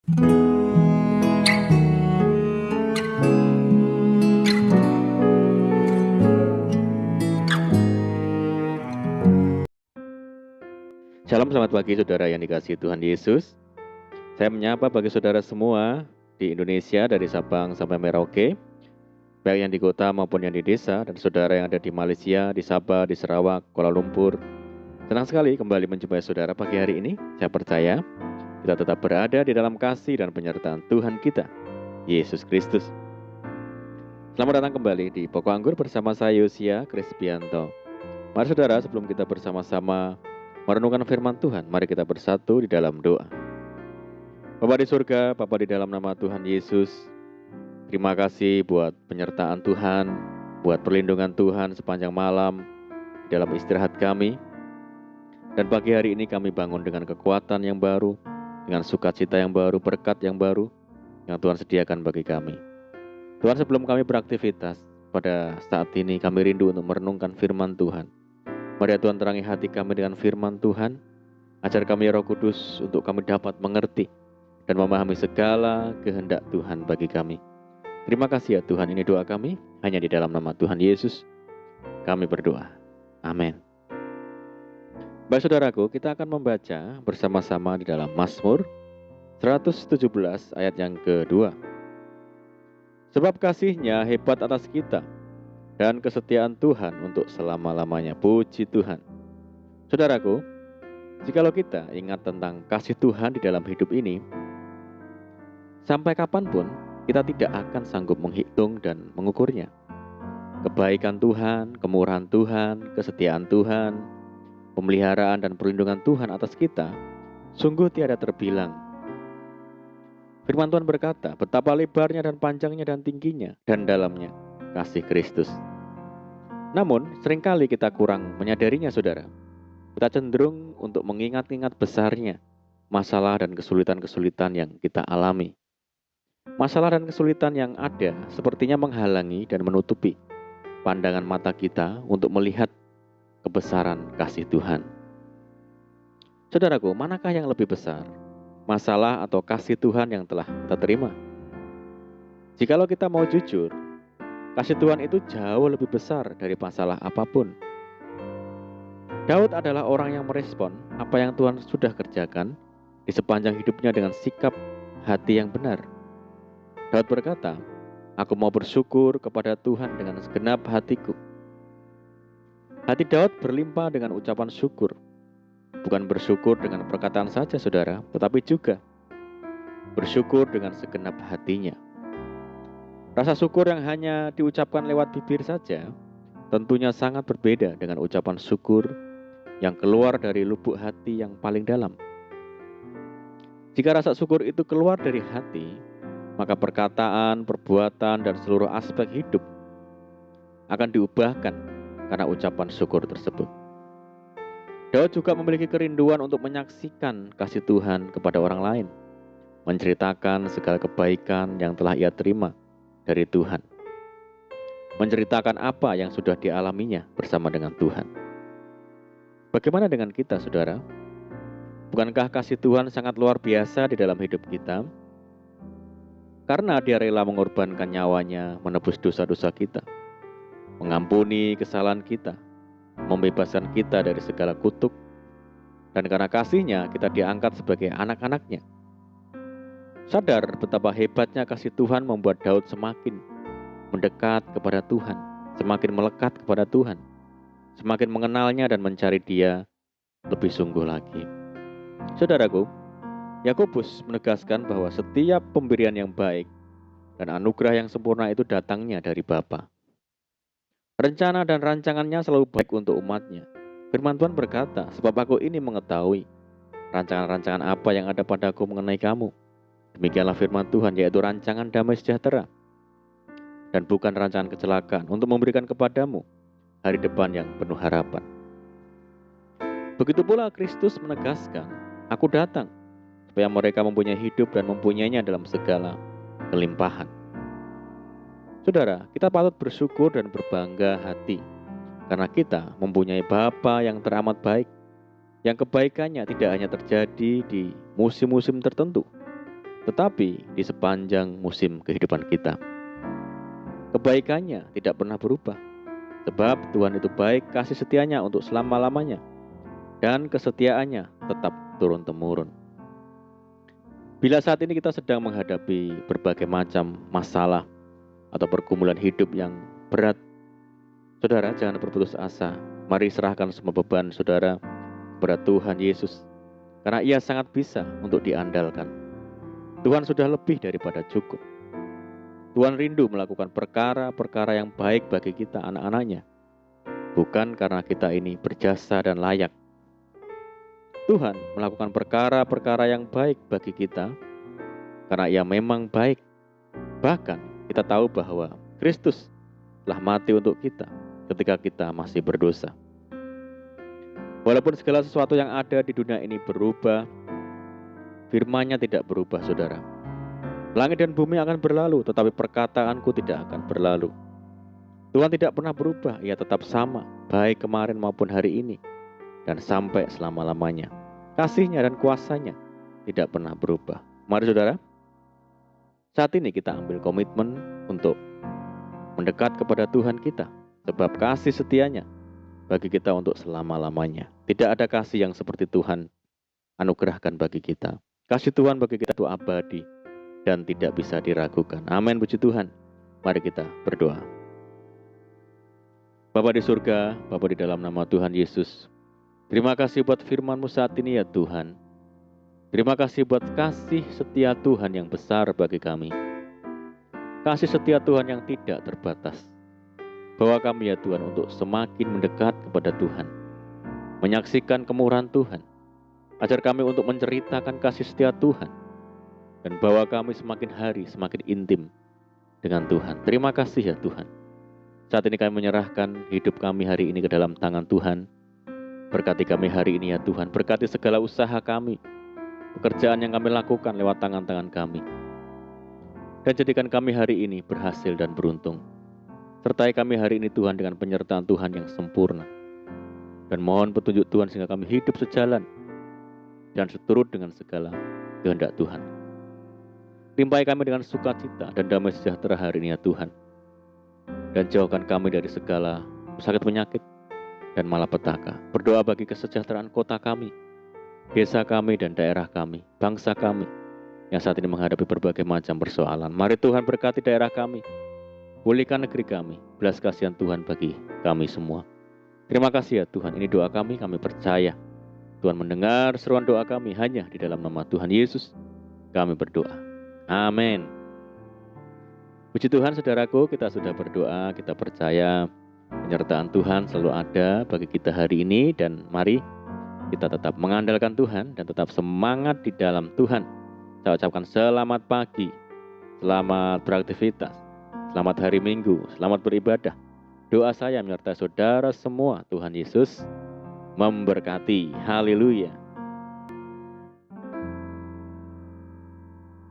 Shalom, selamat pagi saudara yang dikasihi Tuhan Yesus. Saya menyapa bagi saudara semua di Indonesia dari Sabang sampai Merauke, baik yang di kota maupun yang di desa, dan saudara yang ada di Malaysia, di Sabah, di Sarawak, Kuala Lumpur. Senang sekali kembali menjumpai saudara pagi hari ini. Saya percaya kita tetap berada di dalam kasih dan penyertaan Tuhan kita, Yesus Kristus. Selamat datang kembali di Pokok Anggur bersama saya Yosia Krispianto. Mari saudara, sebelum kita bersama-sama merenungkan firman Tuhan, mari kita bersatu di dalam doa. Bapa di surga, Bapa di dalam nama Tuhan Yesus, terima kasih buat penyertaan Tuhan, buat perlindungan Tuhan sepanjang malam di dalam istirahat kami. Dan pagi hari ini kami bangun dengan kekuatan yang baru, dengan sukacita yang baru, berkat yang baru yang Tuhan sediakan bagi kami. Tuhan, sebelum kami beraktivitas, pada saat ini kami rindu untuk merenungkan firman Tuhan. Mari Tuhan terangi hati kami dengan firman Tuhan, ajar kami Roh Kudus untuk kami dapat mengerti dan memahami segala kehendak Tuhan bagi kami. Terima kasih ya Tuhan, ini doa kami hanya di dalam nama Tuhan Yesus kami berdoa. Amin. Baik saudaraku, kita akan membaca bersama-sama di dalam Mazmur 117 ayat yang kedua. Sebab kasih-Nya hebat atas kita, dan kesetiaan Tuhan untuk selama-lamanya. Puji Tuhan. Saudaraku, jikalau kita ingat tentang kasih Tuhan di dalam hidup ini, sampai kapanpun kita tidak akan sanggup menghitung dan mengukurnya. Kebaikan Tuhan, kemurahan Tuhan, kesetiaan Tuhan, pemeliharaan dan perlindungan Tuhan atas kita sungguh tiada terbilang. Firman Tuhan berkata, betapa lebarnya dan panjangnya dan tingginya dan dalamnya kasih Kristus. Namun, seringkali kita kurang menyadarinya, saudara. Kita cenderung untuk mengingat-ingat besarnya masalah dan kesulitan-kesulitan yang kita alami. Masalah dan kesulitan yang ada sepertinya menghalangi dan menutupi pandangan mata kita untuk melihat kebesaran kasih Tuhan. Saudaraku, manakah yang lebih besar? Masalah atau kasih Tuhan yang telah kita terima? Jikalau kita mau jujur, kasih Tuhan itu jauh lebih besar dari masalah apapun. Daud adalah orang yang merespon apa yang Tuhan sudah kerjakan di sepanjang hidupnya dengan sikap hati yang benar. Daud berkata, aku mau bersyukur kepada Tuhan dengan segenap hatiku. Hati Daud berlimpah dengan ucapan syukur. Bukan bersyukur dengan perkataan saja, saudara, tetapi juga bersyukur dengan segenap hatinya. Rasa syukur yang hanya diucapkan lewat bibir saja tentunya sangat berbeda dengan ucapan syukur yang keluar dari lubuk hati yang paling dalam. Jika rasa syukur itu keluar dari hati, maka perkataan, perbuatan, dan seluruh aspek hidup akan diubahkan karena ucapan syukur tersebut. Daud juga memiliki kerinduan untuk menyaksikan kasih Tuhan kepada orang lain, menceritakan segala kebaikan yang telah ia terima dari Tuhan, menceritakan apa yang sudah dialaminya bersama dengan Tuhan. Bagaimana dengan kita, saudara? Bukankah kasih Tuhan sangat luar biasa di dalam hidup kita? Karena Dia rela mengorbankan nyawanya menebus dosa-dosa kita, mengampuni kesalahan kita, membebaskan kita dari segala kutuk, dan karena kasih-Nya kita diangkat sebagai anak-anak-Nya. Sadar betapa hebatnya kasih Tuhan membuat Daud semakin mendekat kepada Tuhan, semakin melekat kepada Tuhan, semakin mengenalnya dan mencari Dia lebih sungguh lagi. Saudaraku, Yakobus menegaskan bahwa setiap pemberian yang baik dan anugerah yang sempurna itu datangnya dari Bapa. Rencana dan rancangannya selalu baik untuk umatnya. Firman Tuhan berkata, sebab aku ini mengetahui rancangan-rancangan apa yang ada padaku mengenai kamu. Demikianlah firman Tuhan, yaitu rancangan damai sejahtera dan bukan rancangan kecelakaan, untuk memberikan kepadamu hari depan yang penuh harapan. Begitu pula Kristus menegaskan, aku datang supaya mereka mempunyai hidup dan mempunyainya dalam segala kelimpahan. Saudara, kita patut bersyukur dan berbangga hati karena kita mempunyai Bapa yang teramat baik, yang kebaikannya tidak hanya terjadi di musim-musim tertentu, tetapi di sepanjang musim kehidupan kita. Kebaikannya tidak pernah berubah, sebab Tuhan itu baik, kasih setianya untuk selama-lamanya, dan kesetiaannya tetap turun-temurun. Bila saat ini kita sedang menghadapi berbagai macam masalah atau pergumulan hidup yang berat, saudara jangan berputus asa. Mari serahkan semua beban saudara kepada Tuhan Yesus, karena Ia sangat bisa untuk diandalkan. Tuhan sudah lebih daripada cukup. Tuhan rindu melakukan perkara-perkara yang baik bagi kita anak-anaknya, bukan karena kita ini berjasa dan layak. Tuhan melakukan perkara-perkara yang baik bagi kita karena Ia memang baik. Bahkan kita tahu bahwa Kristus telah mati untuk kita ketika kita masih berdosa. Walaupun segala sesuatu yang ada di dunia ini berubah, firman-Nya tidak berubah, saudara. Langit dan bumi akan berlalu, tetapi perkataanku tidak akan berlalu. Tuhan tidak pernah berubah, Ia tetap sama, baik kemarin maupun hari ini, dan sampai selama-lamanya. Kasih-Nya dan kuasa-Nya tidak pernah berubah. Mari saudara, saat ini kita ambil komitmen untuk mendekat kepada Tuhan kita, sebab kasih setia-Nya bagi kita untuk selama-lamanya. Tidak ada kasih yang seperti Tuhan anugerahkan bagi kita. Kasih Tuhan bagi kita itu abadi dan tidak bisa diragukan. Amin, puji Tuhan. Mari kita berdoa. Bapa di surga, Bapa di dalam nama Tuhan Yesus, terima kasih buat firman-Mu saat ini ya Tuhan. Terima kasih buat kasih setia Tuhan yang besar bagi kami. Kasih setia Tuhan yang tidak terbatas. Bawa kami ya Tuhan untuk semakin mendekat kepada Tuhan, menyaksikan kemurahan Tuhan. Ajar kami untuk menceritakan kasih setia Tuhan, dan bawa kami semakin hari semakin intim dengan Tuhan. Terima kasih ya Tuhan. Saat ini kami menyerahkan hidup kami hari ini ke dalam tangan Tuhan. Berkati kami hari ini ya Tuhan. Berkati segala usaha kami, pekerjaan yang kami lakukan lewat tangan-tangan kami. Dan jadikan kami hari ini berhasil dan beruntung. Sertai kami hari ini Tuhan dengan penyertaan Tuhan yang sempurna. Dan mohon petunjuk Tuhan sehingga kami hidup sejalan dan seturut dengan segala kehendak Tuhan. Limpahi kami dengan sukacita dan damai sejahtera hari ini ya Tuhan. Dan jauhkan kami dari segala sakit penyakit dan malapetaka. Berdoa bagi kesejahteraan kota kami, desa kami dan daerah kami, bangsa kami yang saat ini menghadapi berbagai macam persoalan. Mari Tuhan berkati daerah kami, pulihkan negeri kami, belas kasihan Tuhan bagi kami semua. Terima kasih ya Tuhan, ini doa kami percaya Tuhan mendengar seruan doa kami hanya di dalam nama Tuhan Yesus. Kami berdoa. Amin. Puji Tuhan saudaraku, kita sudah berdoa, kita percaya penyertaan Tuhan selalu ada bagi kita hari ini. Dan mari kita tetap mengandalkan Tuhan dan tetap semangat di dalam Tuhan. Saya ucapkan selamat pagi, selamat beraktivitas, selamat hari Minggu, selamat beribadah. Doa saya menyertai saudara semua. Tuhan Yesus memberkati. Haleluya.